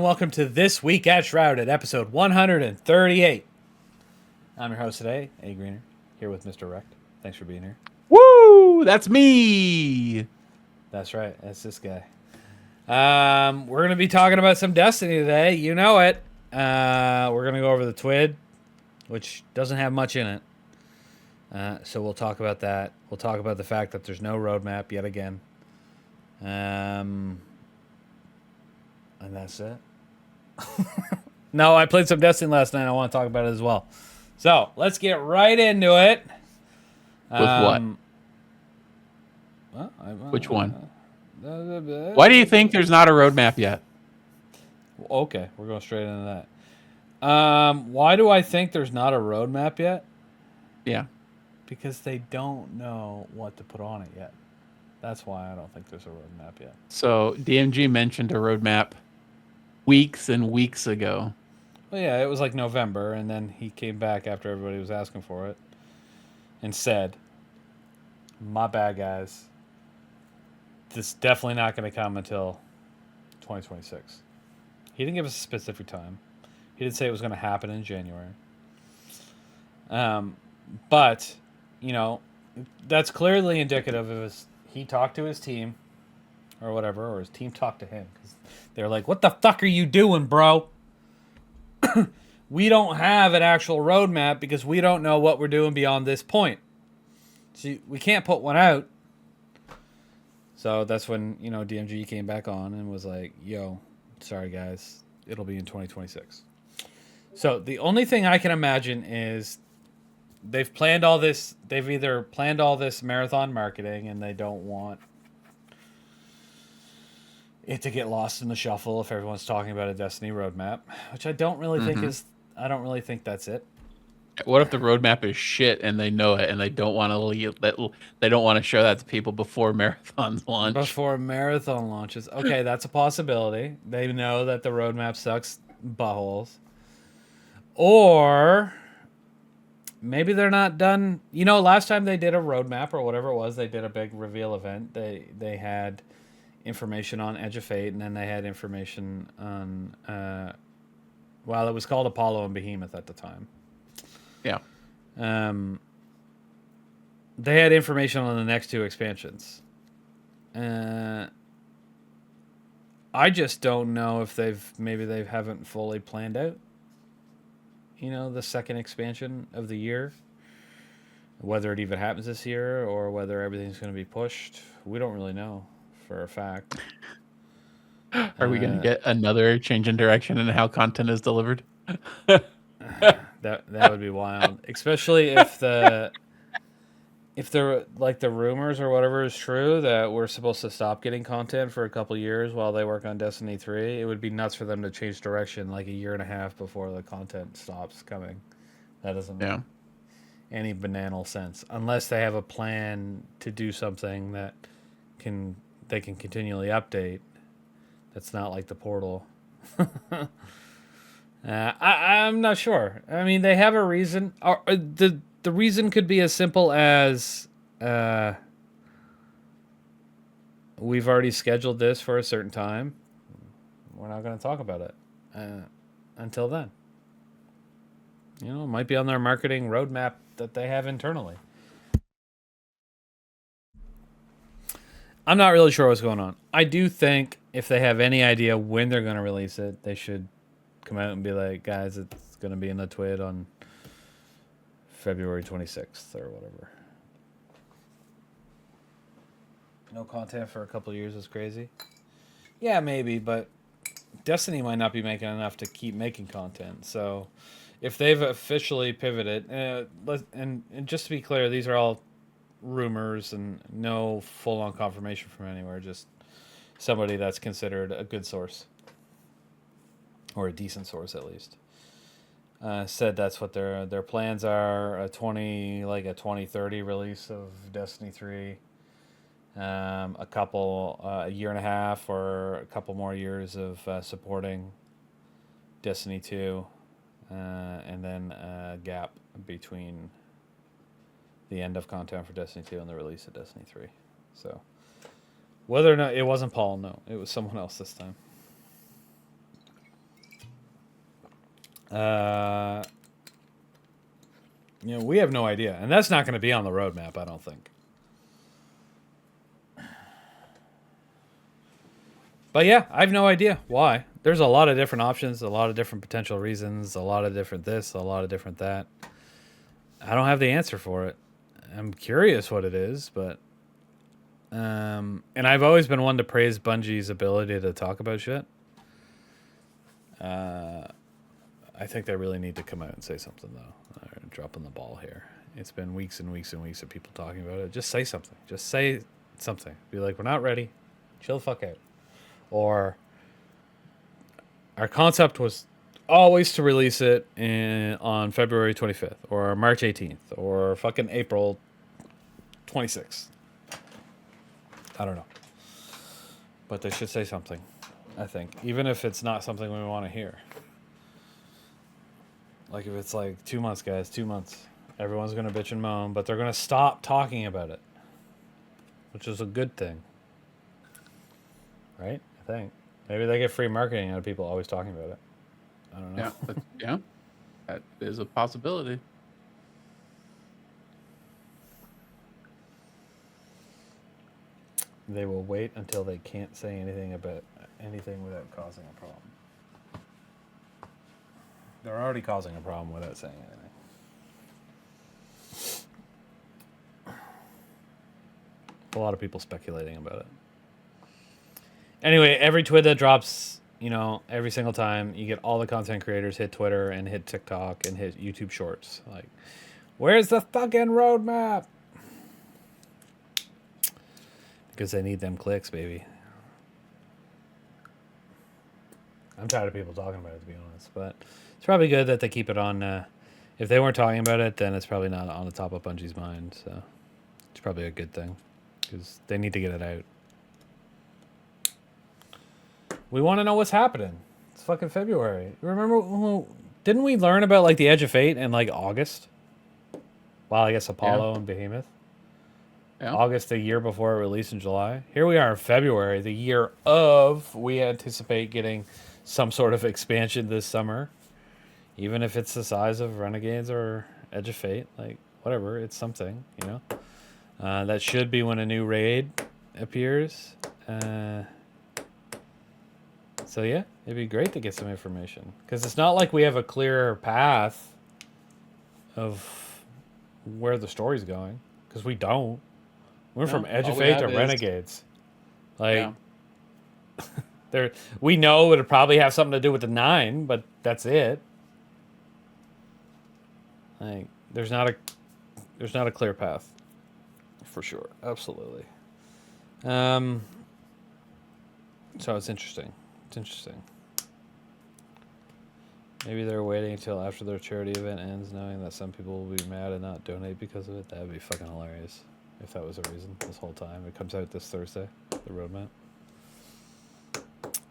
and welcome to This Week at Shrouded, episode 138. I'm your host today, A. Greener, here with Mr. Wrecked. Thanks for being here. Woo! That's me! That's right, that's this guy. We're going to be talking about some Destiny today. You know it. We're going to go over the TWID, which doesn't have much in it. So we'll talk about that. We'll talk about the fact that there's no roadmap yet again. And that's it. No, I played some Destiny last night. I want to talk about it as well. So let's get right into it. With what? Which one? Why do you think there's not a roadmap yet? Okay, we're going straight into that. Why do I think there's not a roadmap yet? Yeah. Because they don't know what to put on it yet. That's why I don't think there's a roadmap yet. So DMG mentioned a roadmap weeks and weeks ago. Well, yeah, it was like November, and then he came back after everybody was asking for it and said, my bad, guys. This is definitely not going to come until 2026. He didn't give us a specific time. He did say it was going to happen in January. But, you know, that's clearly indicative of he talked to his team or whatever, or his team talked to him. They're like, what the fuck are you doing, bro? We don't have an actual roadmap because we don't know what we're doing beyond this point. So we can't put one out. So that's when, you know, DMG came back on and was like, yo, sorry guys, it'll be in 2026. So the only thing I can imagine is they've planned all this. They've either planned all this marathon marketing and they don't want it to get lost in the shuffle if everyone's talking about a Destiny roadmap, which I don't really think is. I don't really think that's it. What if the roadmap is shit and they know it and they don't want to leave? They don't want to show that to people before marathons launch. Before marathon launches, okay, that's a possibility. They know that the roadmap sucks buttholes, or maybe they're not done. You know, last time they did a roadmap or whatever it was, they did a big reveal event. They had information on Edge of Fate, and then they had information on well, it was called Apollo and Behemoth at the time. Yeah. They had information on the next two expansions. I just don't know if they haven't fully planned out, you know, the second expansion of the year. Whether it even happens this year or whether everything's going to be pushed, we don't really know for a fact. Are we going to get another change in direction in how content is delivered? That would be wild, especially if the like the rumors or whatever is true that we're supposed to stop getting content for a couple years while they work on Destiny 3. It would be nuts for them to change direction like a year and a half before the content stops coming. That doesn't make any banal sense unless they have a plan to do something that they can continually update. That's not like the portal. I'm not sure. I mean, they have a reason. The reason could be as simple as we've already scheduled this for a certain time. We're not going to talk about it until then. You know, it might be on their marketing roadmap that they have internally. I'm not really sure what's going on. I do think if they have any idea when they're going to release it, they should come out and be like, guys, it's going to be in the TWID on February 26th or whatever. No content for a couple of years is crazy. Yeah, maybe, but Destiny might not be making enough to keep making content. So if they've officially pivoted, and just to be clear, these are all rumors and no full-on confirmation from anywhere, just somebody that's considered a good source or a decent source at least said that's what their plans are. A 2030 release of Destiny 3, a year and a half or a couple more years of supporting Destiny 2, and then a gap between the end of content for Destiny 2 and the release of Destiny 3. So whether or not it wasn't Paul, no, it was someone else this time. We have no idea, and that's not going to be on the roadmap, I don't think. But yeah, I have no idea why. There's a lot of different options, a lot of different potential reasons, a lot of different this, a lot of different that. I don't have the answer for it. I'm curious what it is, but and I've always been one to praise Bungie's ability to talk about shit. I think they really need to come out and say something, though. They're dropping the ball here. It's been weeks and weeks and weeks of people talking about it. Just say something. Just say something. Be like, we're not ready. Chill the fuck out. Or our concept was always to release it on February 25th or March 18th or fucking April 26th. I don't know. But they should say something, I think. Even if it's not something we want to hear. Like if it's like 2 months, guys, 2 months. Everyone's going to bitch and moan, but they're going to stop talking about it. Which is a good thing. Right? I think. Maybe they get free marketing out of people always talking about it. I don't know. Yeah, that is a possibility. They will wait until they can't say anything about anything without causing a problem. They're already causing a problem without saying anything. A lot of people speculating about it. Anyway, every TWID that drops, every single time, you get all the content creators hit Twitter and hit TikTok and hit YouTube Shorts. Like, where's the fucking roadmap? Because they need them clicks, baby. I'm tired of people talking about it, to be honest. But it's probably good that they keep it on. If they weren't talking about it, then it's probably not on the top of Bungie's mind. So it's probably a good thing. Because they need to get it out. We want to know what's happening. It's fucking February. Remember, didn't we learn about like the Edge of Fate in like August? Well, I guess Apollo and Behemoth. Yeah. August, the year before it released in July. Here we are in February, the year of. We anticipate getting some sort of expansion this summer. Even if it's the size of Renegades or Edge of Fate. Like, whatever. It's something, that should be when a new raid appears. So yeah, it'd be great to get some information. Because it's not like we have a clear path of where the story's going. Because we don't. We're from Edge of Fate to Renegades. Like, we know it'll probably have something to do with the 9, but that's it. Like, there's not a clear path. For sure. Absolutely. So it's interesting. It's interesting. Maybe they're waiting until after their charity event ends, knowing that some people will be mad and not donate because of it. That would be fucking hilarious. If that was a reason this whole time. It comes out this Thursday, the roadmap.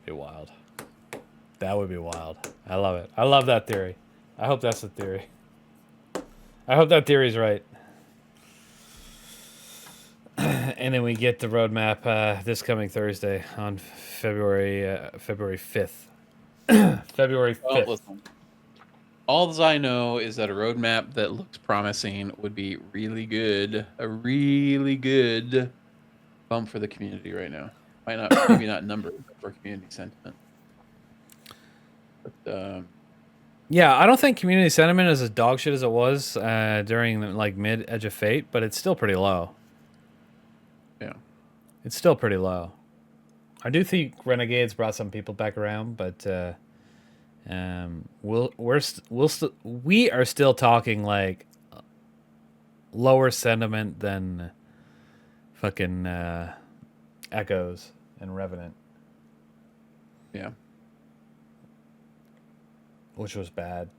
Be wild. That would be wild. I love it. I love that theory. I hope that's the theory. I hope that theory's right. And then we get the roadmap this coming Thursday on February 5th. February 5th. Well, listen. All I know is that a roadmap that looks promising would be really good. A really good bump for the community right now. Might not, maybe not number, but for community sentiment. But yeah, I don't think community sentiment is as dog shit as it was during like mid Edge of Fate, but it's still pretty low. Yeah, it's still pretty low. I do think Renegades brought some people back around, but we are still talking like lower sentiment than fucking Echoes and Revenant. Yeah. Which was bad.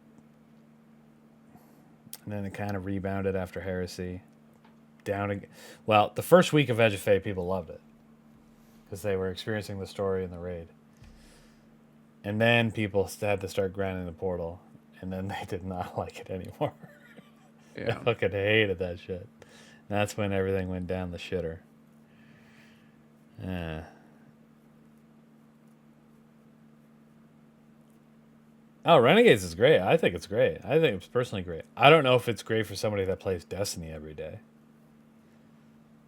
And then it kind of rebounded after Heresy. Down again. Well, the first week of Edge of Fate, people loved it. Because they were experiencing the story in the raid. And then people had to start grinding the portal. And then they did not like it anymore. Yeah. They fucking hated that shit. And that's when everything went down the shitter. Oh, Renegades is great. I think it's great. I think it's personally great. I don't know if it's great for somebody that plays Destiny every day.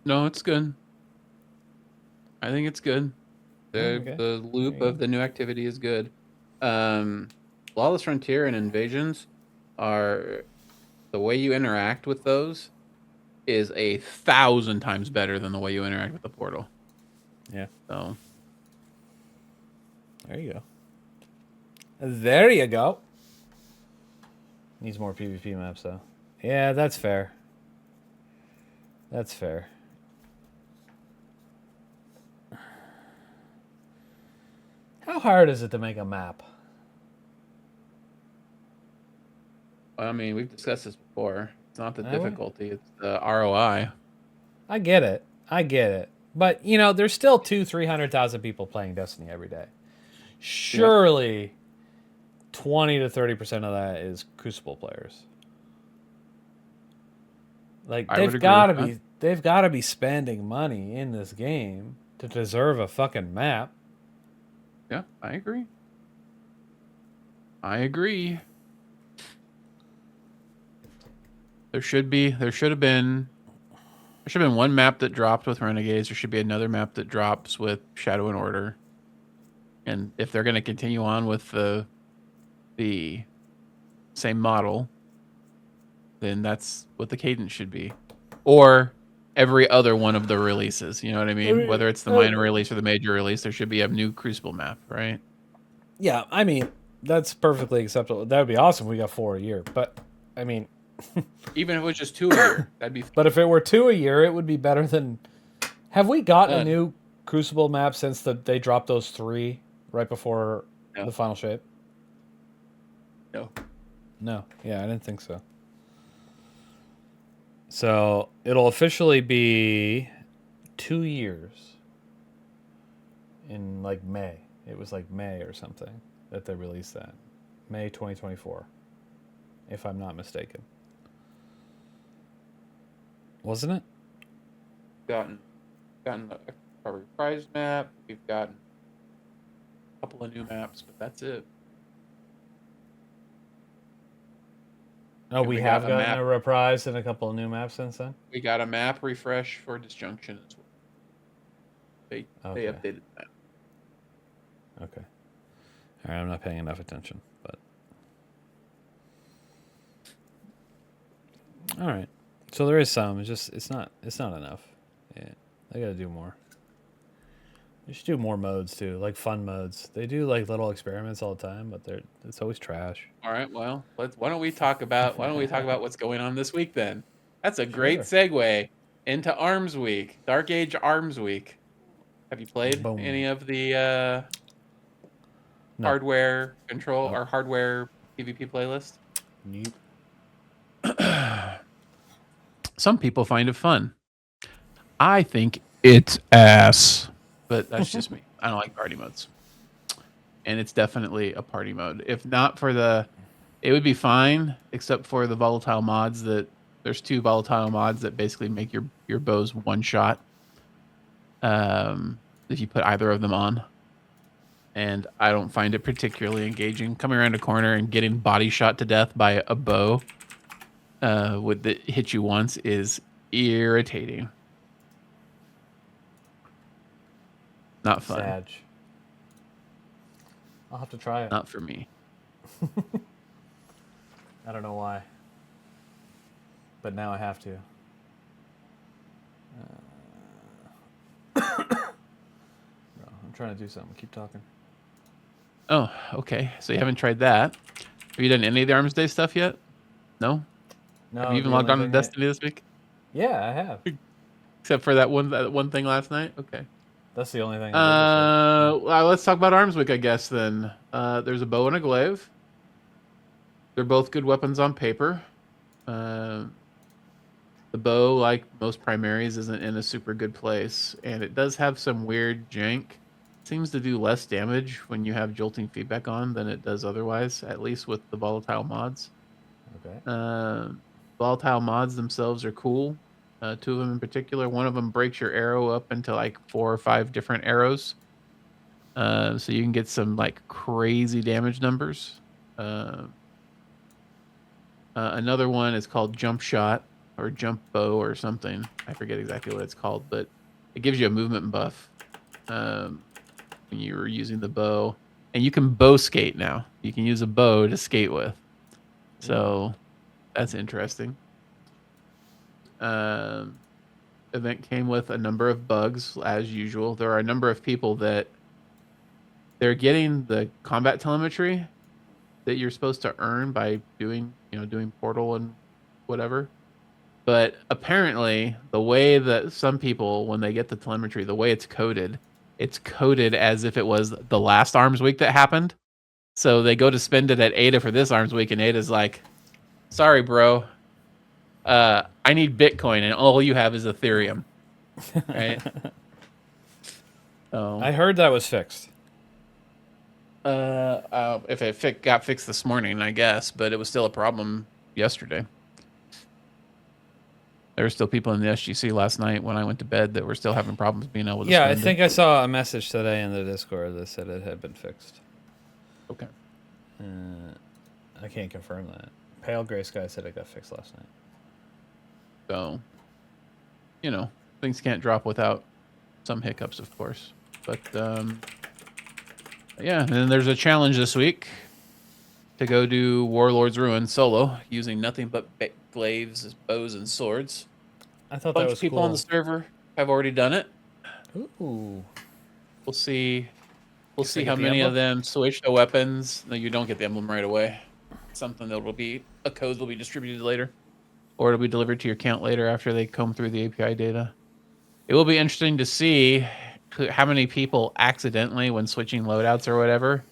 No, it's good. I think it's good. Okay. The loop of the new activity is good. Lawless Frontier and Invasions are the way you interact with those is 1,000 times better than the way you interact with the portal. Yeah. So there you go. There you go. Needs more PvP maps though. Yeah, that's fair. That's fair. How hard is it to make a map? I mean, we've discussed this before. It's not the Have we? difficulty; it's the ROI. I get it. I get it. But you know, there's still 300,000 people playing Destiny every day. Surely, 20 to 30% of that is Crucible players. Like they've got to be spending money in this game to deserve a fucking map. Yeah, I agree. I agree. There should have been one map that dropped with Renegades. There should be another map that drops with Shadow and Order. And if they're going to continue on with the same model, then that's what the cadence should be. Or every other one of the releases, you know what I mean? Whether it's the minor release or the major release, there should be a new Crucible map, right? Yeah, I mean, that's perfectly acceptable. That would be awesome if we got 4 a year. But, I mean... Even if it was just 2 a year, that'd be... But if it were 2 a year, it would be better than... Have we gotten a new Crucible map since they dropped those 3 right before the final shape? No. No. Yeah, I didn't think so. So, it'll officially be 2 years in, like, May. It was, like, May or something that they released that. May 2024, if I'm not mistaken. Wasn't it? Gotten a reprised map. We've gotten a couple of new maps, but that's it. Oh, we have gotten a reprise and a couple of new maps since then? We got a map refresh for Disjunction as well. They updated that. Okay. All right, I'm not paying enough attention, but... All right. So there is some. It's not enough. Yeah, they got to do more. They should do more modes too, like fun modes. They do like little experiments all the time, but it's always trash. All right, well, why don't we talk about what's going on this week then? That's a great segue into Arms Week, Dark Age Arms Week. Have you played any of the hardware control or hardware PvP playlist? Nope. Some people find it fun. I think it's ass, but that's just me. I don't like party modes. And it's definitely a party mode. If not for it would be fine, except for the volatile mods there's 2 volatile mods that basically make your bows one shot. If you put either of them on. And I don't find it particularly engaging. Coming around a corner and getting body shot to death by a bow that hit you once is irritating. Not fun. Sad. I'll have to try it. Not for me. I don't know why. But now I have to. I'm trying to do something. Keep talking. Oh, okay. So you haven't tried that. Have you done any of the Arms Day stuff yet? No? No. Have you even logged on to Destiny this week? Yeah, I have. Except for that one thing last night? Okay. That's the only thing. Well, let's talk about Arms Week, I guess, then. There's a bow and a glaive. They're both good weapons on paper. The bow, like most primaries, isn't in a super good place. And it does have some weird jank. It seems to do less damage when you have jolting feedback on than it does otherwise, at least with the volatile mods. Okay. Volatile mods themselves are cool. 2 of them in particular. One of them breaks your arrow up into like 4 or 5 different arrows. So you can get some like crazy damage numbers. Another one is called Jump Shot or Jump Bow or something. I forget exactly what it's called, but it gives you a movement buff when you're using the bow. And you can bow skate now. You can use a bow to skate with. So that's interesting. Event came with a number of bugs, as usual. There are a number of people that they're getting the combat telemetry that you're supposed to earn by doing Portal and whatever. But apparently, the way that some people, when they get the telemetry, the way it's coded as if it was the last Arms Week that happened. So they go to spend it at Ada for this Arms Week, and Ada's like, sorry, bro. I need Bitcoin, and all you have is Ethereum. Right? So, I heard that was fixed. if it got fixed this morning, I guess, but it was still a problem yesterday. There were still people in the SGC last night when I went to bed that were still having problems being able to Yeah, I spend think it. I saw a message today in the Discord that said it had been fixed. Okay. I can't confirm that. Pale Gray Sky said it got fixed last night. So, things can't drop without some hiccups, of course. But, yeah, and then there's a challenge this week to go do Warlord's Ruin solo using nothing but glaives, bows, and swords. I thought A bunch that was of people cool. on the server have already done it. Ooh. We'll see. We'll see get how the many of emblem? them switch to weapons. No, you don't get the emblem right away. Something that will be a code will be distributed later, or it'll be delivered to your account later after they comb through the API data. It will be interesting to see how many people accidentally, when switching loadouts or whatever,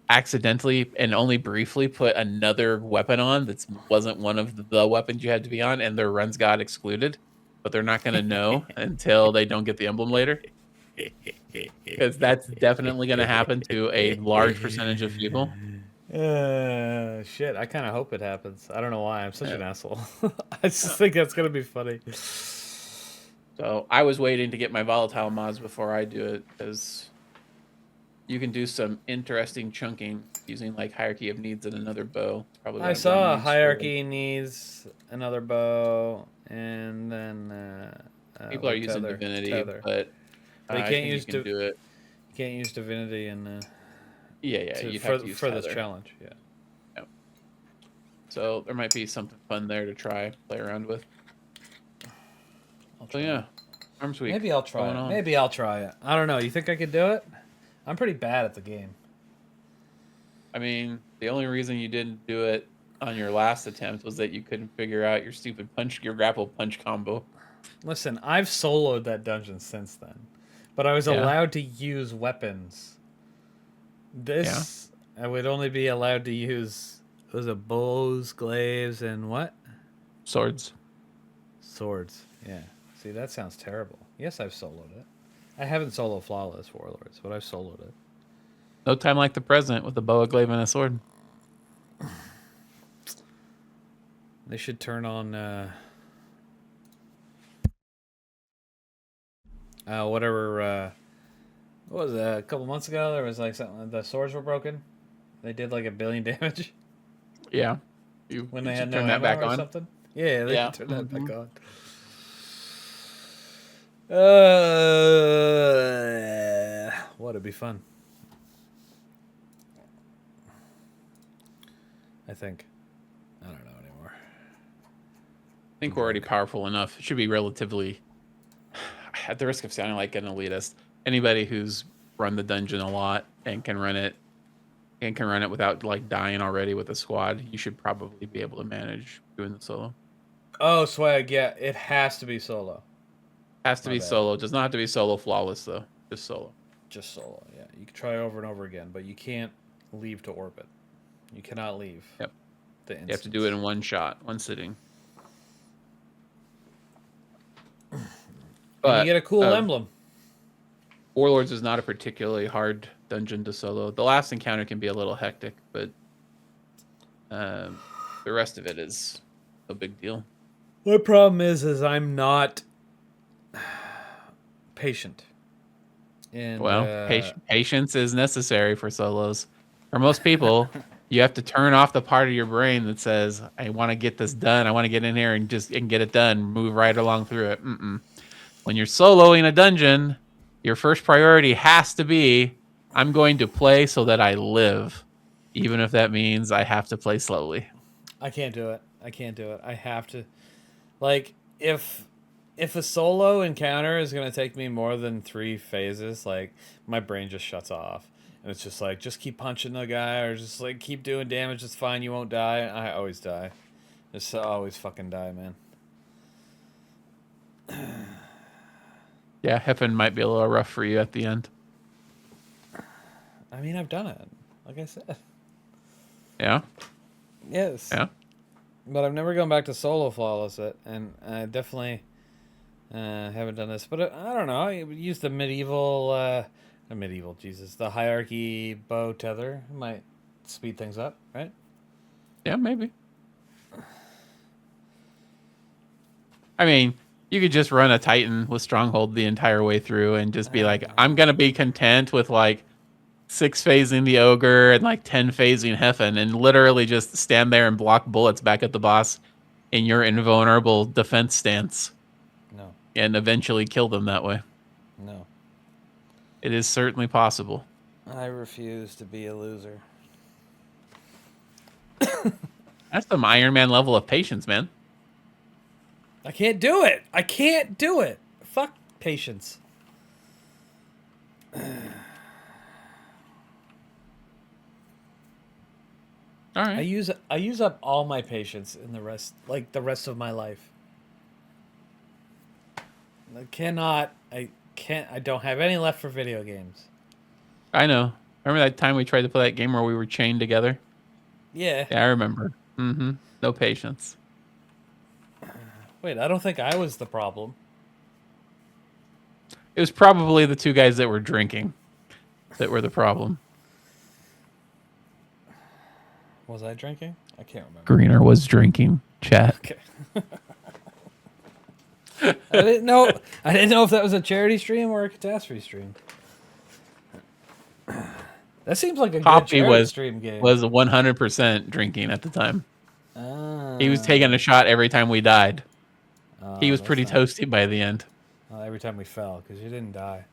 accidentally and only briefly put another weapon on that wasn't one of the weapons you had to be on, and their runs got excluded. But they're not going to know until they don't get the emblem later. Because that's definitely going to happen to a large percentage of people. Shit, I kind of hope it happens. I don't know why. I'm such an asshole. I just think that's going to be funny. So I was waiting to get my volatile mods before I do it, because you can do some interesting chunking using like hierarchy of needs and another bow. Probably I saw hierarchy needs another bow, and then people are using divinity, tether. but They I can't think use you can do it. You can't use divinity and you'd have to use for this tether. challenge. Yeah. So there might be something fun there to play around with. So yeah, Arms Week. Maybe I'll try it. Maybe I'll try it. I don't know. You think I could do it? I'm pretty bad at the game. I mean, the only reason you didn't do it on your last attempt was that you couldn't figure out your grapple punch combo. Listen, I've soloed that dungeon since then, but I was allowed to use weapons. I would only be allowed to use, was it bows, glaives, and what? Swords. Swords, yeah. See, that sounds terrible. Yes, I've soloed it. I haven't soloed Flawless Warlords, but I've soloed it. No time like the present with a bow, a glaive, and a sword. They should turn on whatever. What was that? A couple months ago, there was like something. The swords were broken. They did like 1 billion damage. Yeah. When they had no turn that ammo back or on. something. Yeah, they Yeah. turned that back on. What? It'd be fun. I think. I don't know anymore. I think we're already powerful enough. It should be relatively, at the risk of sounding like an elitist, anybody who's run the dungeon a lot and can run it without like dying already with a squad, you should probably be able to manage doing the solo. Oh, swag, yeah, it has to be solo. Has to be solo. Does not have to be solo flawless though. Just solo. Just solo, yeah. You can try over and over again, but you can't leave to orbit. You cannot leave. Yep. You have to do it in one shot, one sitting. But you get a cool emblem. Warlords is not a particularly hard dungeon to solo. The last encounter can be a little hectic, but the rest of it is no big deal. My problem is I'm not patient. And patience is necessary for solos. For most people, you have to turn off the part of your brain that says, "I want to get this done. I want to get in here and get it done. Move right along through it." When you're soloing a dungeon, your first priority has to be, "I'm going to play so that I live, even if that means I have to play slowly." I can't do it. I have to, like, if a solo encounter is gonna take me more than 3 phases, like, my brain just shuts off, and it's just like, just keep punching the guy, or just like keep doing damage. It's fine. You won't die. I always die. Just always fucking die, man. Yeah, Heaven might be a little rough for you at the end. I mean, I've done it. Like I said. Yeah. Yes. Yeah. But I've never gone back to solo flawless it, and I definitely haven't done this. But I don't know. I would use the the hierarchy bow tether. It might speed things up, right? Yeah, maybe. I mean, you could just run a Titan with Stronghold the entire way through and just be like, I'm going to be content with like 6 phasing the Ogre and like 10 phasing Heffen, and literally just stand there and block bullets back at the boss in your invulnerable defense stance. No. And eventually kill them that way. No. It is certainly possible. I refuse to be a loser. That's some Iron Man level of patience, man. I can't do it. I can't do it. Fuck patience. All right. I use up all my patience in the rest of my life. I don't have any left for video games. I know. Remember that time we tried to play that game where we were chained together? Yeah. Yeah, I remember. No patience. Wait, I don't think I was the problem. It was probably the 2 guys that were drinking that were the problem. Was I drinking? I can't remember. Greener was drinking, chat. Okay. I didn't know if that was a charity stream or a catastrophe stream. That seems like a good charity stream game. Was 100% drinking at the time. Ah. He was taking a shot every time we died. He was pretty nice. toasty by the end. Every time we fell, because you didn't die.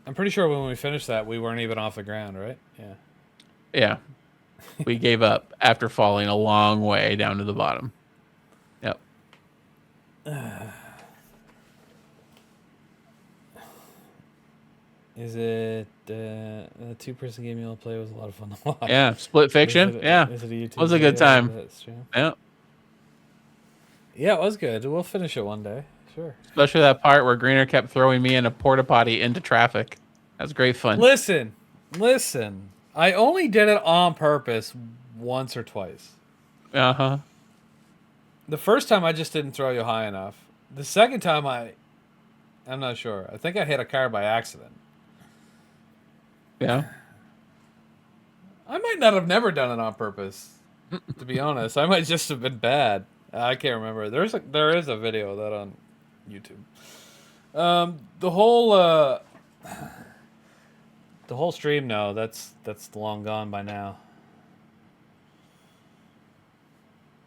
I'm pretty sure when we finished that, we weren't even off the ground, right? Yeah. Yeah. We gave up after falling a long way down to the bottom. Yep. Is it a 2-person game you'll play? Was a lot of fun to watch. Yeah, Split Fiction. Is it a YouTube it was a good time. Yeah. Yeah, it was good. We'll finish it one day. Sure. Especially that part where Greener kept throwing me in a porta potty into traffic. That was great fun. Listen. I only did it on purpose once or twice. Uh-huh. The first time I just didn't throw you high enough. The second time I'm not sure. I think I hit a car by accident. Yeah. I might not have never done it on purpose. To be honest, I might just have been bad. I can't remember. There is a video of that on YouTube. The whole stream, no, that's long gone by now.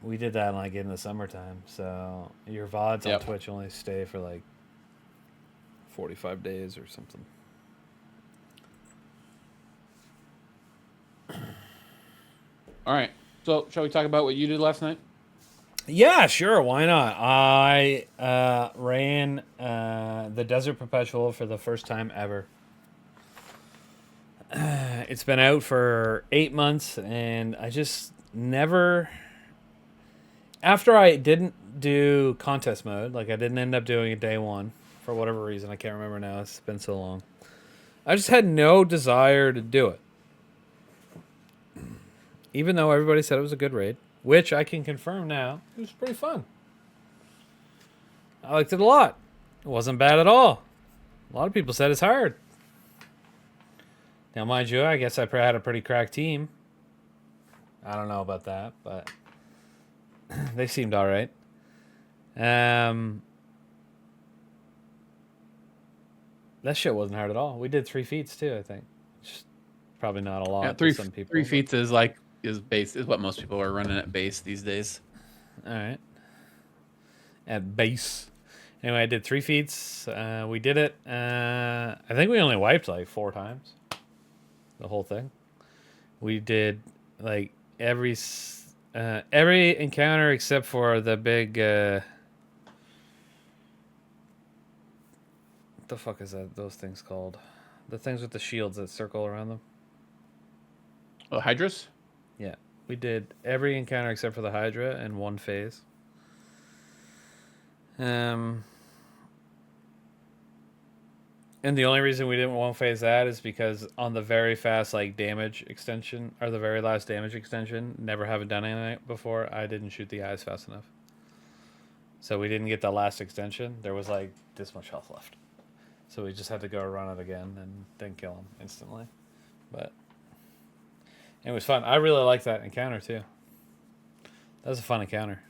We did that like in the summertime, so your VODs on Twitch only stay for like 45 days or something. All right. So, shall we talk about what you did last night? Yeah, sure. Why not? I ran the Desert Perpetual for the first time ever. It's been out for 8 months, and I just never... After I didn't do contest mode, like I didn't end up doing it day one, for whatever reason, I can't remember now, it's been so long. I just had no desire to do it. Even though everybody said it was a good raid, which I can confirm now, it was pretty fun. I liked it a lot. It wasn't bad at all. A lot of people said it's hard. Now, mind you, I guess I had a pretty cracked team. I don't know about that, but they seemed all right. That shit wasn't hard at all. We did 3 feats too, I think. Just probably not a lot Yeah, to some people. 3 but- feet is what most people are running at base these days. All right. At base. Anyway, I did 3 feats. We did it. I think we only wiped like 4 times. The whole thing. We did like every encounter except for the big. What the fuck is that? Those things called? The things with the shields that circle around them. Oh, Hydras? Yeah, we did every encounter except for the Hydra in 1 phase. And the only reason we didn't 1 phase that is because on the very fast like damage extension or the very last damage extension, never having done anything before, I didn't shoot the eyes fast enough. So we didn't get the last extension. There was like this much health left. So we just had to go run it again and then kill him instantly. But it was fun. I really liked that encounter too. That was a fun encounter.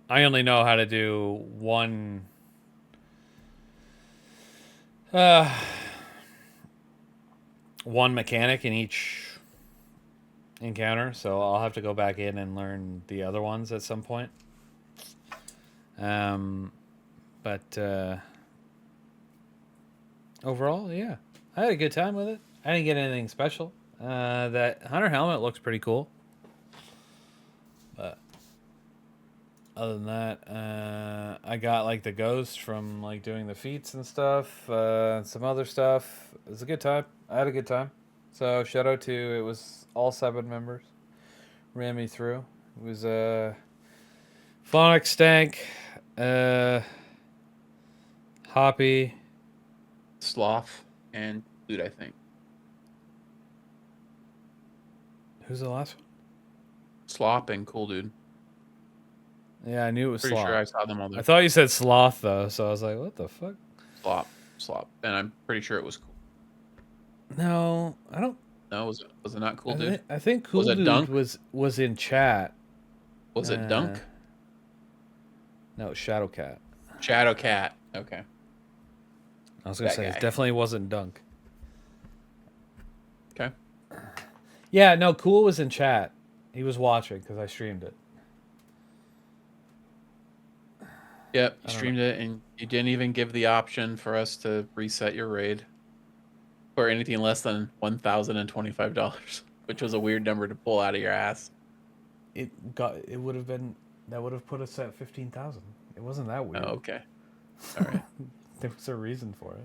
I only know how to do one mechanic in each encounter, so I'll have to go back in and learn the other ones at some point. But overall, yeah, I had a good time with it. I didn't get anything special. That hunter helmet looks pretty cool. But other than that, I got like the ghost from like doing the feats and stuff, some other stuff. It was a good time. I had a good time. So shout out to it was all 7 members ran me through. It was Phonic, Stank, Hoppy, Sloth, and Dude, I think. Who's the last one? Slop and Cool Dude. Yeah, I knew it was Pretty Sloth. sure I saw them all there. I thought you said Sloth though, so I was like, what the fuck? Slop. And I'm pretty sure it was Cool. No, I don't. No, was it not Cool Dude? I think Cool Was it Dude Dunk? was in chat. Was it Dunk? No, Shadowcat. Shadowcat. Okay. I was gonna That say guy. it definitely wasn't Dunk. Okay. Yeah, no, Cool was in chat. He was watching because I streamed it. Yep, you don't streamed it, and you didn't even give the option for us to reset your raid for anything less than $1,025, which was a weird number to pull out of your ass. It would have been that would have put us at 15,000. It wasn't that weird. Oh, okay. All right. There was a reason for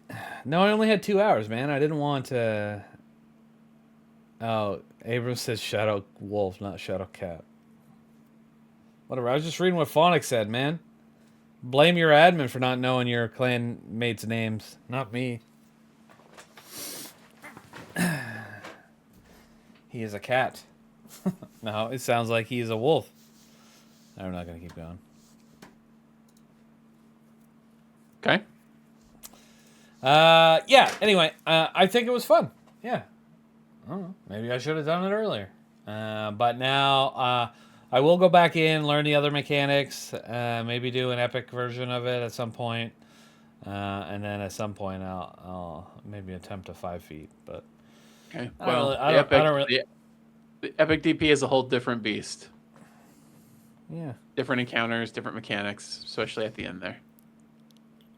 it. No, I only had 2 hours, man. I didn't want to. Oh, Abrams says Shadow Wolf, not Shadow Cat. Whatever. I was just reading what Phonic said, man. Blame your admin for not knowing your clan mates' names, not me. He is a cat. No, it sounds like he is a wolf. I'm not going to keep going. Okay. Yeah, anyway, I think it was fun. Yeah. I don't know. Maybe I should have done it earlier. But now I will go back in, learn the other mechanics, maybe do an epic version of it at some point. And then at some point I'll maybe attempt a 5 feet. But Okay. I don't Well, really- I don't really- the Epic DP is a whole different beast. yeah. Different encounters, different mechanics, especially at the end there.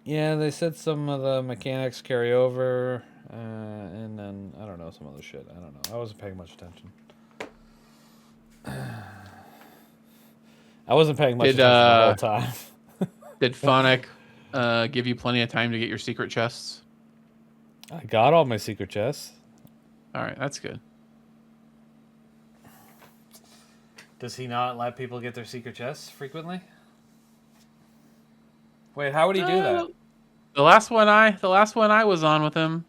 Yeah, they said some of the mechanics carry over, and then, I don't know, some other shit. I don't know. I wasn't paying much attention. I wasn't paying much attention the whole time. Did Phonic give you plenty of time to get your secret chests? I got all my secret chests. All right, that's good. Does he not let people get their secret chests frequently? Wait, how would he do that? The last one I was on with him,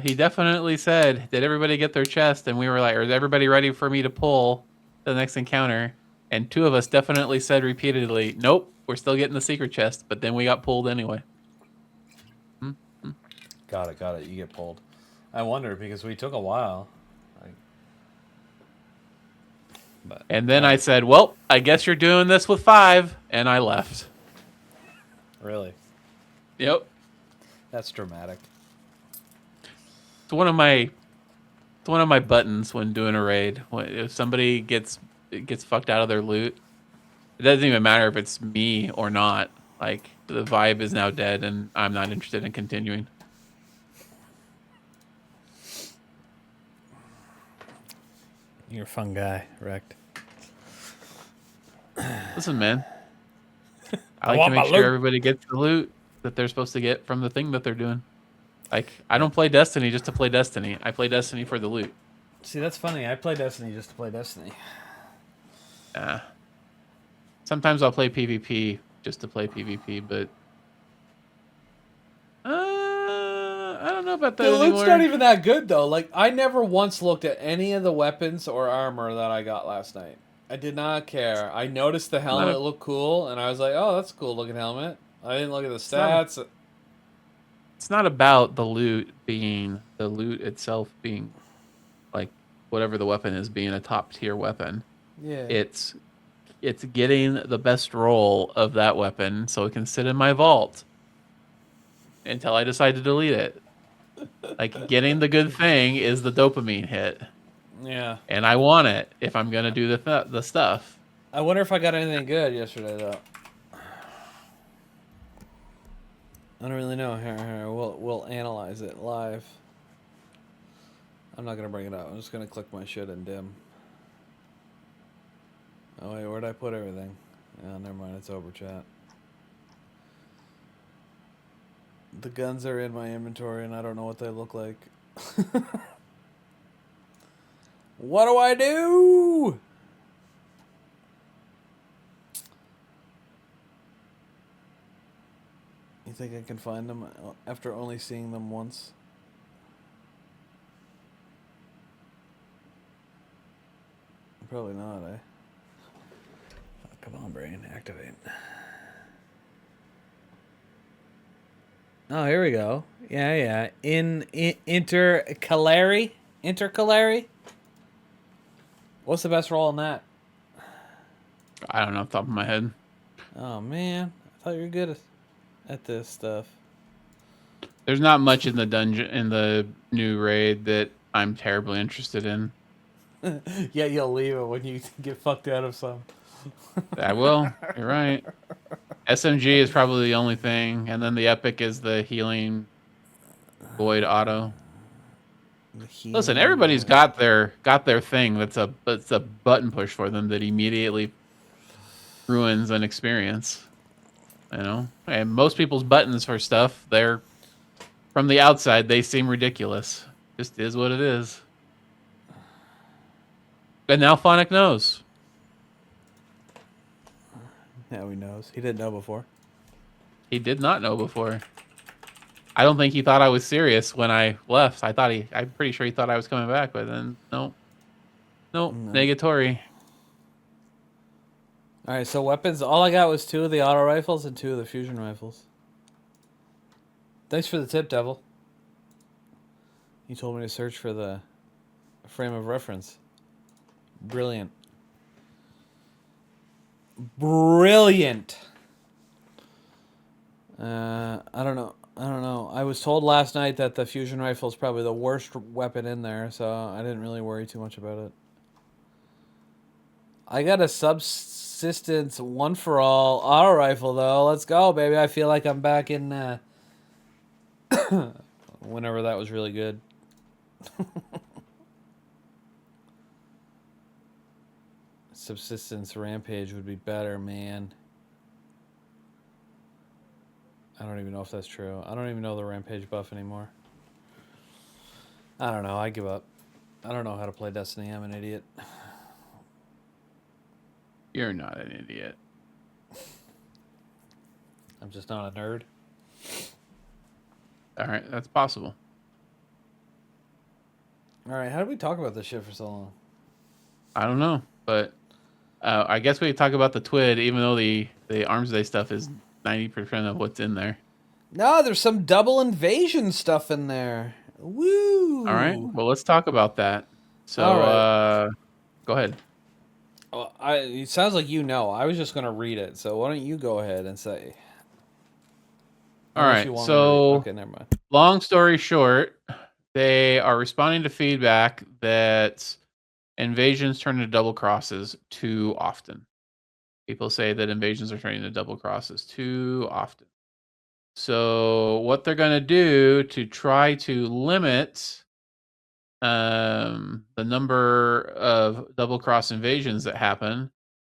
he definitely said, "Did everybody get their chest?" And we were like, "Is everybody ready for me to pull the next encounter?" And 2 of us definitely said repeatedly, "Nope, we're still getting the secret chest." But then we got pulled anyway. Got it. You get pulled. I wonder because we took a while. Like, But And then I said, well, I guess you're doing this with 5. And I left. really, Yep. that's dramatic. It's one of my buttons when doing a raid. If somebody gets fucked out of their loot, it doesn't even matter if it's me or not. Like, the vibe is now dead, and I'm not interested in continuing. You're a fun guy, Wrecked. Listen, man. I like to make sure everybody gets the loot that they're supposed to get from the thing that they're doing. Like, I don't play Destiny just to play Destiny. I play Destiny for the loot. See, that's funny. I play Destiny just to play Destiny. Sometimes I'll play PvP just to play PvP, but I don't know about that The anymore. loot's not even that good, though. Like, I never once looked at any of the weapons or armor that I got last night. I did not care. I noticed the helmet looked cool, and I was like, oh, that's a cool-looking helmet. I didn't look at the stats. It's not about the loot itself being, like, whatever the weapon is, being a top-tier weapon. Yeah. It's getting the best roll of that weapon so it can sit in my vault until I decide to delete it. Like, getting the good thing is the dopamine hit. Yeah. And I want it if I'm going to do the stuff. I wonder if I got anything good yesterday, though. I don't really know. Here. We'll analyze it live. I'm not going to bring it up. I'm just going to click my shit and dim. Oh, wait, where'd I put everything? Oh, never mind. It's over, chat. The guns are in my inventory, and I don't know what they look like. What do I do? You think I can find them after only seeing them once? Probably not, eh? Oh, come on, brain. Activate. Oh, here we go. Yeah. Intercalary? What's the best roll in that? I don't know off the top of my head. Oh, man. I thought you were good at this stuff. There's not much in the dungeon, in the new raid, that I'm terribly interested in. Yeah, you'll leave it when you get fucked out of some. I will. You're right. SMG is probably the only thing, and then the epic is the healing void auto. Listen, everybody's got their thing that's a button push for them that immediately ruins an experience. You know, and most people's buttons for stuff, they're from the outside, they seem ridiculous. Just is what it is. And now Phonic knows. Now he knows. He didn't know before. He did not know before. I don't think he thought I was serious when I left. I'm pretty sure he thought I was coming back, but then no, negatory. All right, so weapons. All I got was 2 of the auto rifles and 2 of the fusion rifles. Thanks for the tip, Devil. You told me to search for the frame of reference. Brilliant. Brilliant. I don't know. I was told last night that the fusion rifle is probably the worst weapon in there, so I didn't really worry too much about it. I got a subsistence one for all auto rifle though. Let's go, baby. I feel like I'm back in whenever that was really good. Subsistence rampage would be better, man. I don't even know if that's true. I don't even know the rampage buff anymore. I don't know. I give up. I don't know how to play Destiny. I'm an idiot. You're not an idiot. I'm just not a nerd. All right, that's possible. All right, how did we talk about this shit for so long? I don't know, but I guess we could talk about the TWID, even though the Arms Day stuff is 90% of what's in there. No, there's some double invasion stuff in there. Woo! All right, well, let's talk about that. So, All right. Go ahead. Oh, it sounds like you know. I was just gonna read it, so why don't you go ahead and say? All Unless you right. want me to read. So, Okay, never mind. long story short, they are responding to feedback that invasions turn into double crosses too often. People say that invasions are turning into double crosses too often. So, what they're going to do to try to limit the number of double cross invasions that happen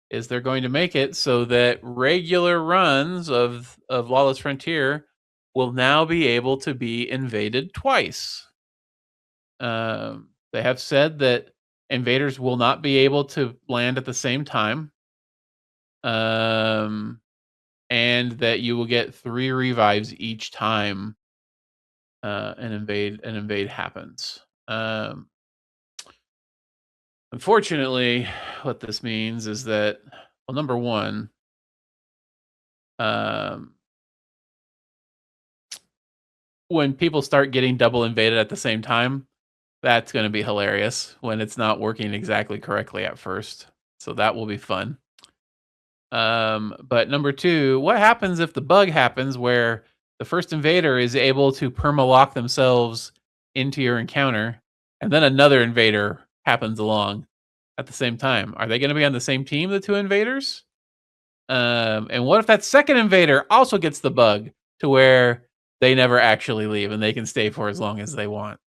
is they're going to make it so that regular runs of Lawless Frontier will now be able to be invaded twice. They have said that invaders will not be able to land at the same time, and that you will get 3 revives each time an invade happens. Unfortunately, what this means is that, well, number one, um, when people start getting double invaded at the same time, that's going to be hilarious when it's not working exactly correctly at first. So that will be fun. But number two, what happens if the bug happens where the first invader is able to perma-lock themselves into your encounter, and then another invader happens along at the same time? Are they going to be on the same team, the 2 invaders? And what if that second invader also gets the bug to where they never actually leave and they can stay for as long as they want?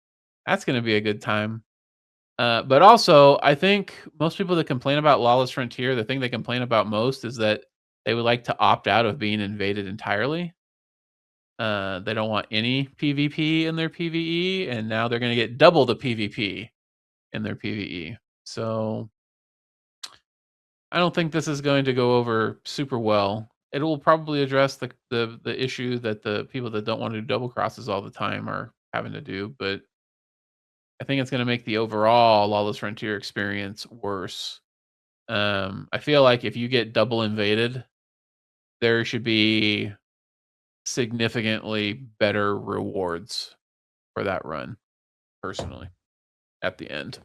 That's going to be a good time. But also, I think most people that complain about Lawless Frontier, the thing they complain about most is that they would like to opt out of being invaded entirely. They don't want any PvP in their PvE, and now they're going to get double the PvP in their PvE. So I don't think this is going to go over super well. It will probably address the issue that the people that don't want to do double crosses all the time are having to do, but I think it's going to make the overall Lawless Frontier experience worse. I feel like if you get double invaded, there should be significantly better rewards for that run, personally, at the end.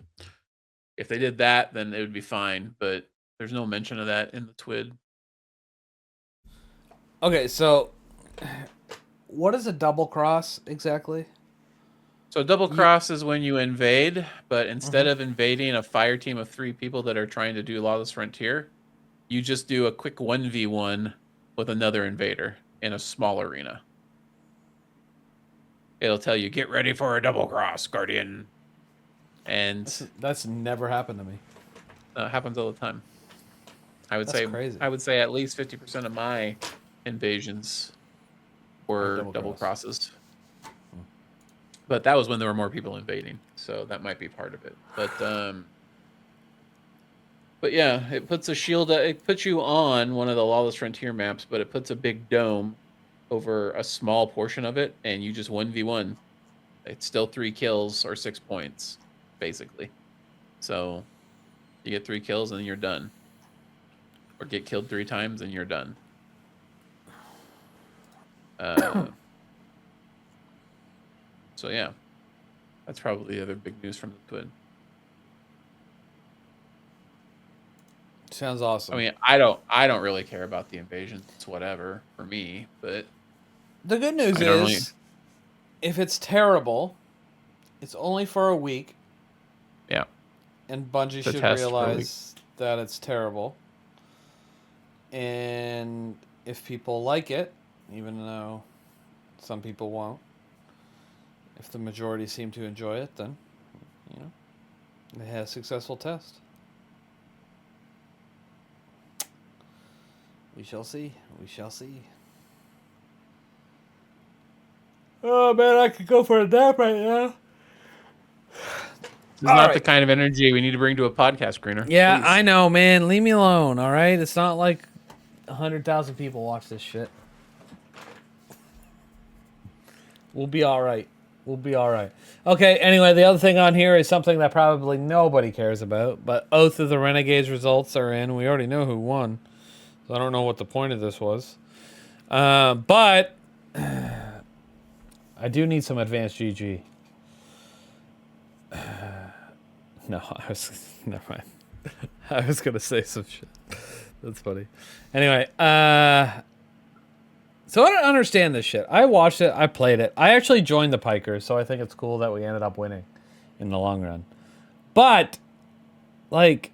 If they did that, then it would be fine, but there's no mention of that in the TWID. Okay, so what is a double cross exactly? So double cross is when you invade, but instead Mhm. of invading a fire team of 3 people that are trying to do Lawless Frontier, you just do a quick 1v1 with another invader in a small arena. It'll tell you, get ready for a double cross, Guardian. And That's never happened to me. happens all the time. That's crazy. I would say at least 50% of my invasions were double crosses. But that was when there were more people invading, so that might be part of it. But yeah, it puts a shield. It puts you on one of the Lawless Frontier maps, but it puts a big dome over a small portion of it, and you just 1v1. It's still 3 kills or 6 points, basically. So you get 3 kills and then you're done, or get killed 3 times and you're done. So yeah, that's probably the other big news from the TWID. Sounds awesome. I mean, I don't really care about the invasions. It's whatever for me, but the good news is, if it's terrible, it's only for a week. Yeah. And Bungie should realize that it's terrible. And if people like it, even though some people won't, if the majority seem to enjoy it, then, they had a successful test. We shall see. We shall see. Oh, man, I could go for a nap right now. This is not the kind of energy we need to bring to a podcast, Greener. Yeah, Please. I know, man. Leave me alone, all right? It's not like 100,000 people watch this shit. We'll be all right. We'll be all right. Okay, anyway, the other thing on here is something that probably nobody cares about, but Oath of the Renegades results are in. We already know who won, so I don't know what the point of this was. But I do need some advanced GG. No, I was... Never mind. I was gonna say some shit. That's funny. Anyway, so I don't understand this shit. I watched it. I played it. I actually joined the Pikers, so I think it's cool that we ended up winning in the long run. But, like,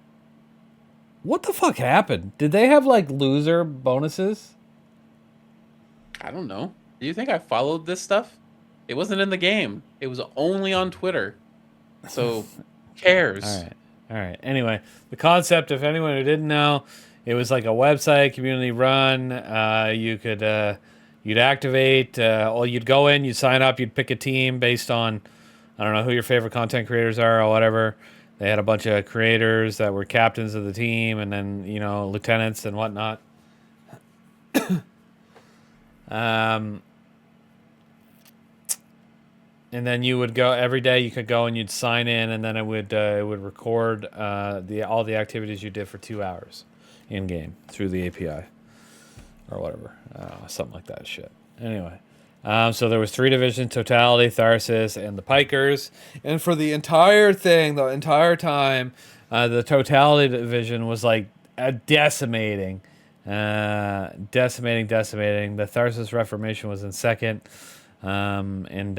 what the fuck happened? Did they have, like, loser bonuses? I don't know. Do you think I followed this stuff? It wasn't in the game. It was only on Twitter. So, who cares? All right. Anyway, the concept, if anyone who didn't know, it was like a website, community run. You could, you'd activate, or you'd go in, you'd sign up, you'd pick a team based on, I don't know who your favorite content creators are or whatever. They had a bunch of creators that were captains of the team, and then lieutenants and whatnot. And then you would go every day. You could go and you'd sign in, and then it would record all the activities you did for 2 hours in game through the API or whatever, something like that shit. Anyway, so there was 3 divisions: Totality, Tharsis, and the Pikers. And for the entire thing, the entire time, the Totality division was like decimating. The Tharsis Reformation was in second, and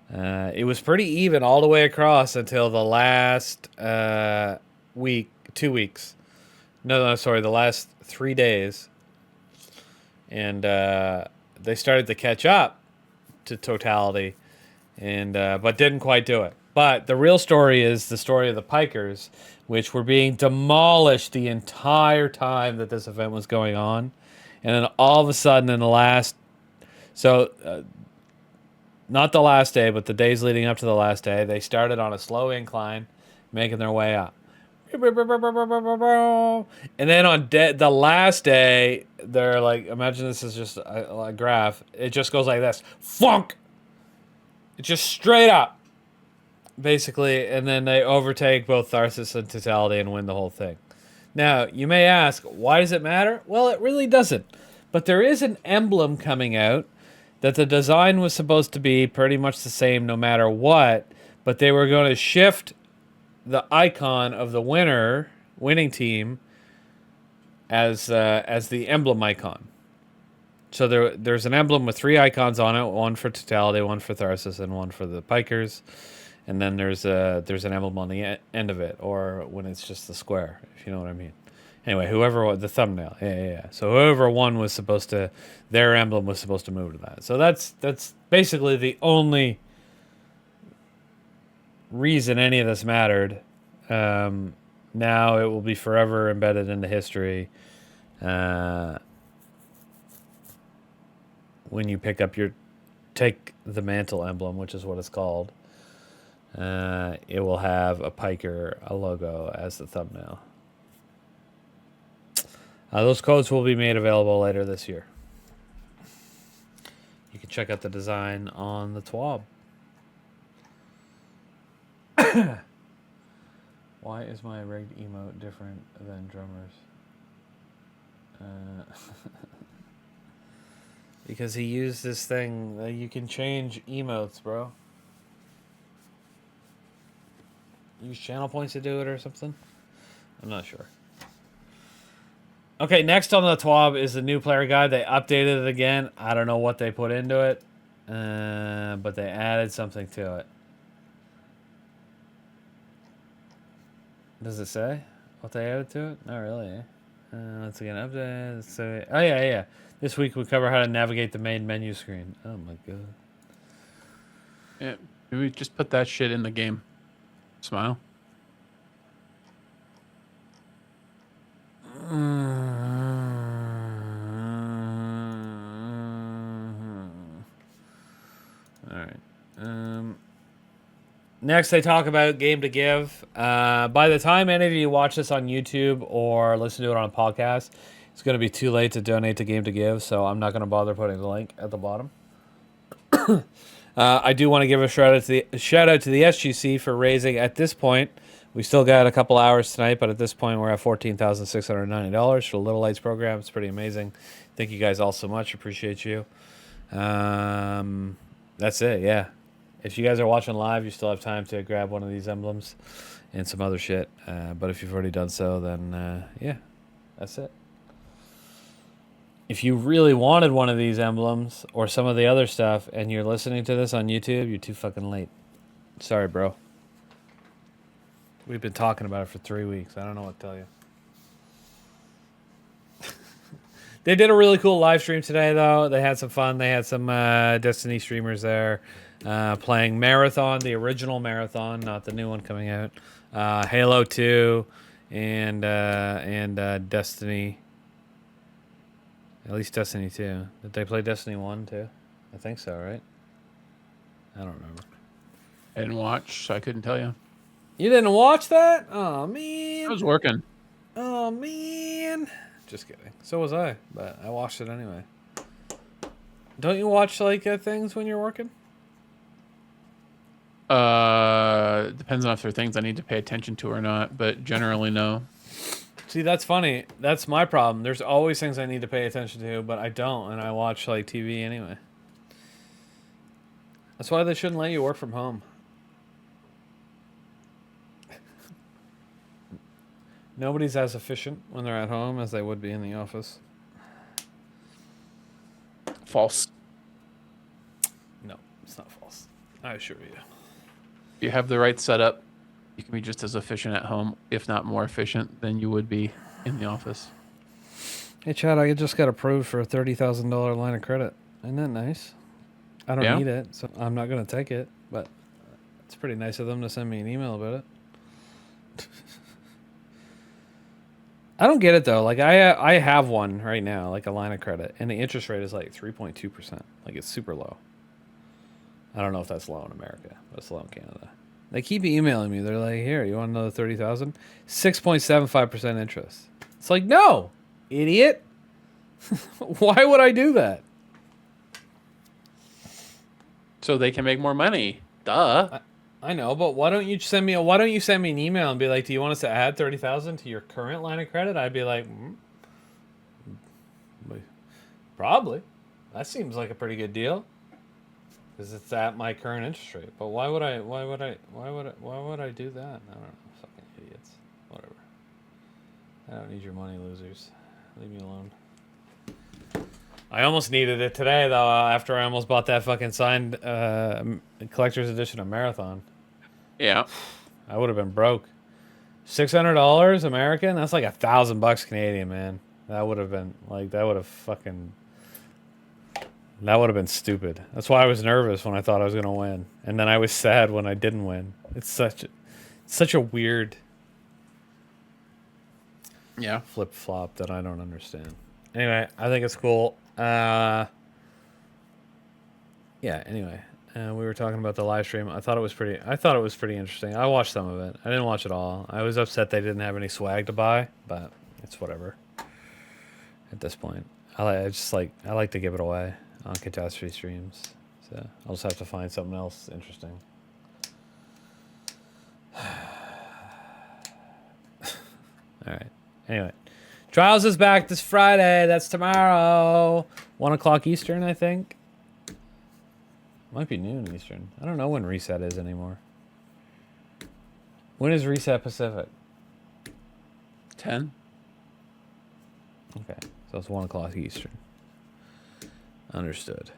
it was pretty even all the way across until the last week, 2 weeks. No, sorry, the last 3 days, and they started to catch up to Totality, and but didn't quite do it. But the real story is the story of the Pikers, which were being demolished the entire time that this event was going on. And then all of a sudden in the last... not the last day, but the days leading up to the last day, they started on a slow incline, making their way up. And then on the last day, they're like... Imagine this is just a graph. It just goes like this. Funk! It's just straight up. Basically, and then they overtake both Tharsis and Totality and win the whole thing. Now, you may ask, why does it matter? Well, it really doesn't. But there is an emblem coming out that the design was supposed to be pretty much the same no matter what, but they were going to shift the icon of the winning team as the emblem icon. So there's an emblem with 3 icons on it, one for Totality, one for Tharsis, and one for the Pikers. And then there's an emblem on the end of it, or when it's just the square, if you know what I mean. Anyway, the thumbnail, yeah. So whoever won was supposed to, their emblem was supposed to move to that. So that's basically the only reason any of this mattered. Now it will be forever embedded into history. When you take the mantle emblem, which is what it's called. It will have a Piker, a logo as the thumbnail. Those codes will be made available later this year. You can check out the design on the TWAB. Why is my rigged emote different than drummers? Because he used this thing that you can change emotes, bro. Use channel points to do it or something? I'm not sure. Okay, next on the TWAB is the new player guide. They updated it again. I don't know what they put into it, but they added something to it. Does it say what they added to it? Not really. Let's again update. So, oh yeah. This week we cover how to navigate the main menu screen. Oh my god. Yeah, maybe just put that shit in the game. Smile. All right. Next, they talk about Game to Give. By the time any of you watch this on YouTube or listen to it on a podcast, it's going to be too late to donate to Game to Give, so I'm not going to bother putting the link at the bottom. I do want to give a shout out to the SGC for raising, at this point, we still got a couple hours tonight, but at this point we're at $14,690 for the Little Lights program. It's pretty amazing. Thank you guys all so much. Appreciate you. That's it, yeah. If you guys are watching live, you still have time to grab one of these emblems. and some other shit. But if you've already done so, then yeah, that's it. If you really wanted one of these emblems or some of the other stuff and you're listening to this on YouTube, you're too fucking late. Sorry, bro. We've been talking about it for 3 weeks. I don't know what to tell you. They did a really cool live stream today, though. They had some fun. They had some Destiny streamers there playing Marathon, the original Marathon, not the new one coming out. Halo 2 and Destiny. At least Destiny 2. Did they play Destiny 1 too? I think so, right? I don't remember. I didn't watch, so I couldn't tell you. You didn't watch that? Oh, man. I was working. Oh, man. Just kidding. So was I, but I watched it anyway. Don't you watch, like, things when you're working? Depends on if there are things I need to pay attention to or not, but generally no. See, that's funny. That's my problem. There's always things I need to pay attention to, but I don't, and I watch, like, TV anyway. That's why they shouldn't let you work from home. Nobody's as efficient when they're at home as they would be in the office. False. No, it's not false. I assure you. If you have the right setup, you can be just as efficient at home, if not more efficient, than you would be in the office. Hey, Chad, I just got approved for a $30,000 line of credit. Isn't that nice? I don't need it, so I'm not going to take it, but it's pretty nice of them to send me an email about it. I don't get it, though. Like, I have one right now, like a line of credit, and the interest rate is like 3.2%. Like, it's super low. I don't know if that's low in America, but it's low in Canada. They keep emailing me. They're like, here, you want another 30,000? 6.75% interest. It's like, no, idiot. Why would I do that? So they can make more money. Duh. I know, but why don't you send me an email and be like, do you want us to add 30,000 to your current line of credit? I'd be like, probably. That seems like a pretty good deal. Because it's at my current interest rate. But why would I do that? I don't know. Fucking idiots. Whatever. I don't need your money, losers. Leave me alone. I almost needed it today, though, after I almost bought that fucking signed collector's edition of Marathon. Yeah. I would have been broke. $600 American? That's like $1,000 Canadian, man. That would have been, like, that would have been stupid. That's why I was nervous when I thought I was going to win. And then I was sad when I didn't win. It's such a weird flip-flop that I don't understand. Anyway, I think it's cool. Anyway, we were talking about the live stream. I thought it was pretty interesting. I watched some of it. I didn't watch it all. I was upset they didn't have any swag to buy, but it's whatever. At this point, I like to give it away on catastrophe streams. So I'll just have to find something else interesting. All right. Anyway, Trials is back this Friday. That's tomorrow. 1 o'clock Eastern, I think. Might be noon Eastern. I don't know when reset is anymore. When is reset Pacific? 10. Okay. So it's 1 o'clock Eastern. Understood.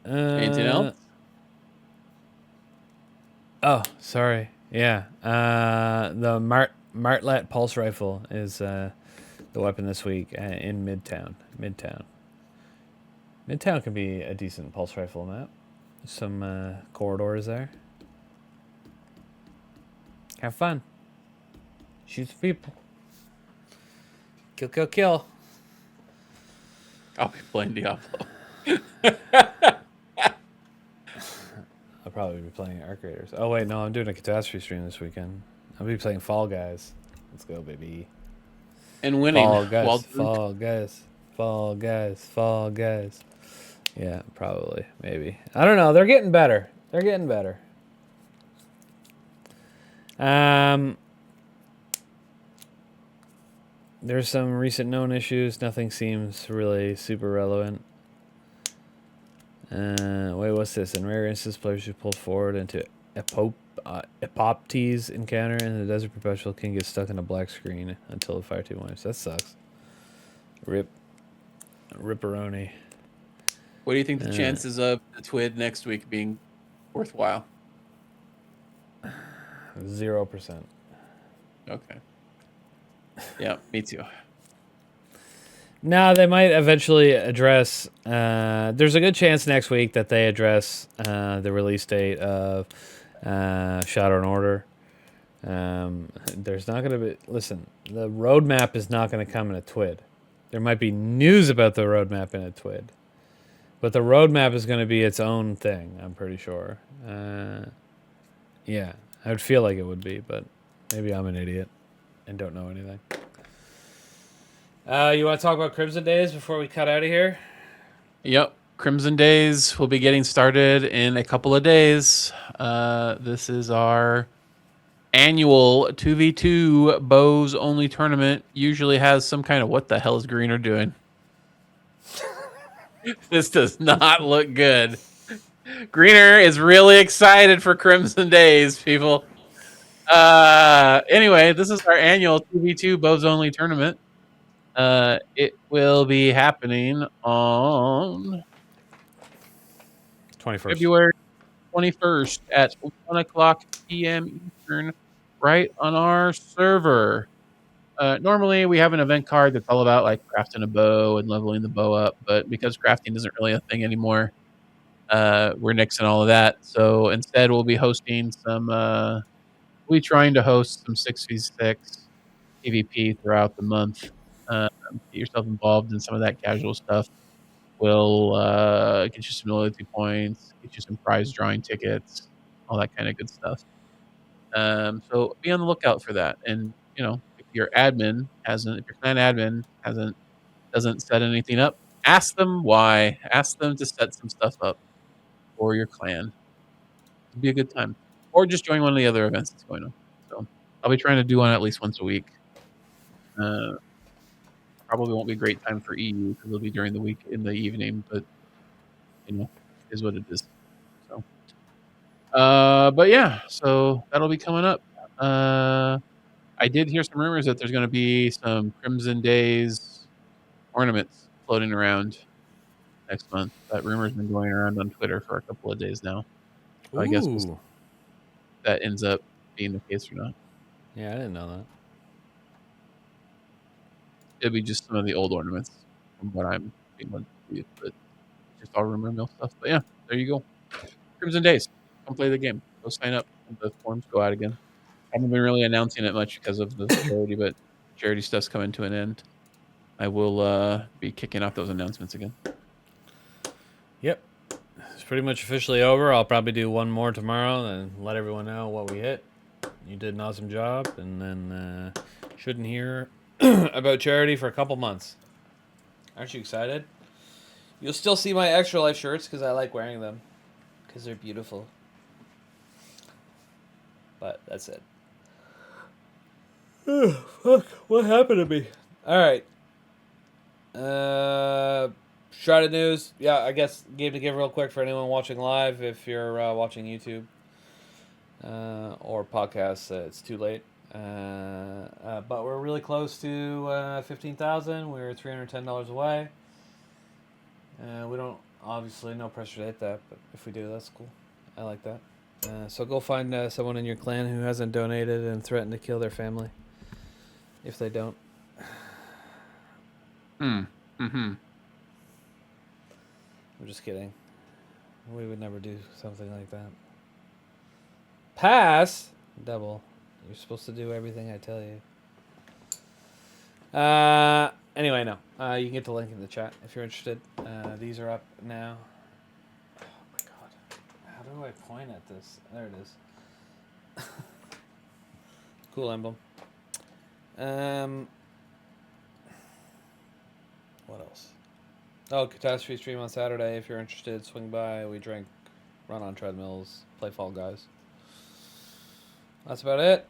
Anything else? Oh, sorry. Yeah. The Martlet pulse rifle is the weapon this week in Midtown. Midtown can be a decent pulse rifle map. Some corridors there. Have fun. Shoot some people. Kill. I'll be playing Diablo. I'll probably be playing Arc Raiders. Oh, wait, no, I'm doing a catastrophe stream this weekend. I'll be playing Fall Guys. Let's go, baby. And winning. Fall Guys. Yeah, probably. Maybe. I don't know. They're getting better. There's some recent known issues. Nothing seems really super relevant. Wait, what's this? In rare instances, players who pulled forward into Epoptes encounter in the Desert Perpetual can get stuck in a black screen until the fire team wipes. That sucks. Ripperoni. What do you think the chances of the TWID next week being worthwhile? 0%. Okay. Yeah, me too. No, they might eventually address. There's a good chance next week that they address the release date of Shadow and Order. There's not going to be. Listen, the roadmap is not going to come in a TWID. There might be news about the roadmap in a TWID, but the roadmap is going to be its own thing. I'm pretty sure. Yeah, I would feel like it would be, but maybe I'm an idiot and don't know anything. You want to talk about Crimson Days before we cut out of here? Yep. Crimson Days will be getting started in a couple of days. This is our annual 2v2 bows only tournament. Usually has some kind of what the hell is Greener doing? This does not look good. Greener is really excited for Crimson Days, people. Anyway, this is our annual 2v2 bows only tournament. It will be happening on 21st. February 21st at 1 o'clock p.m. Eastern, right on our server. Normally, we have an event card that's all about like crafting a bow and leveling the bow up, but because crafting isn't really a thing anymore, we're nixing all of that. So instead, we'll be hosting some. We'll be trying to host some 6v6 PvP throughout the month. Get yourself involved in some of that casual stuff. We'll get you some loyalty points, get you some prize drawing tickets, all that kind of good stuff. So be on the lookout for that. And if your clan admin doesn't set anything up, ask them why. Ask them to set some stuff up for your clan. It'd be a good time. Or just join one of the other events that's going on. So I'll be trying to do one at least once a week. Probably won't be a great time for EU because it'll be during the week in the evening, but is what it is. So, but yeah, so that'll be coming up. I did hear some rumors that there's going to be some Crimson Days ornaments floating around next month. That rumor's been going around on Twitter for a couple of days now. So I guess we'll see if that ends up being the case or not. Yeah, I didn't know that. It'll be just some of the old ornaments from what I'm being led to see, but just all rumor mill stuff. But yeah, there you go. Crimson Days. Come play the game. Go sign up. The forms go out again. I haven't been really announcing it much because of the charity, but charity stuff's coming to an end. I will be kicking off those announcements again. Yep. It's pretty much officially over. I'll probably do one more tomorrow and let everyone know what we hit. You did an awesome job, and then shouldn't hear about charity for a couple months. Aren't you excited? You'll still see my Extra Life shirts because I like wearing them because they're beautiful. But that's it. Oh, fuck. What happened to me? Alright. Shrouded News. Yeah, I guess game to give real quick for anyone watching live. If you're watching YouTube or podcasts, it's too late. But we're really close to 15,000. We're $310 away. We don't, obviously, no pressure to hit that, but if we do, that's cool. I like that. So go find someone in your clan who hasn't donated and threaten to kill their family if they don't. Mm-hmm. I'm just kidding. We would never do something like that. Pass? Double. You're supposed to do everything I tell you. Anyway, no. You can get the link in the chat if you're interested. These are up now. Oh my god. How do I point at this? There it is. Cool emblem. What else? Oh, Catastrophe stream on Saturday. If you're interested, swing by. We drink, run on treadmills, play Fall Guys. That's about it.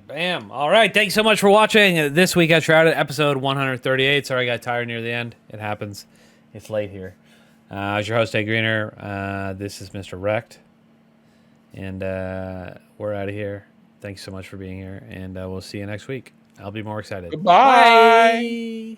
Bam. All right. Thanks so much for watching this week at Shrouded, episode 138. Sorry I got tired near the end. It happens. It's late here. I was your host, Ed Greener. This is Mr. Wrecked. And we're out of here. Thanks so much for being here. And we'll see you next week. I'll be more excited. Goodbye. Bye.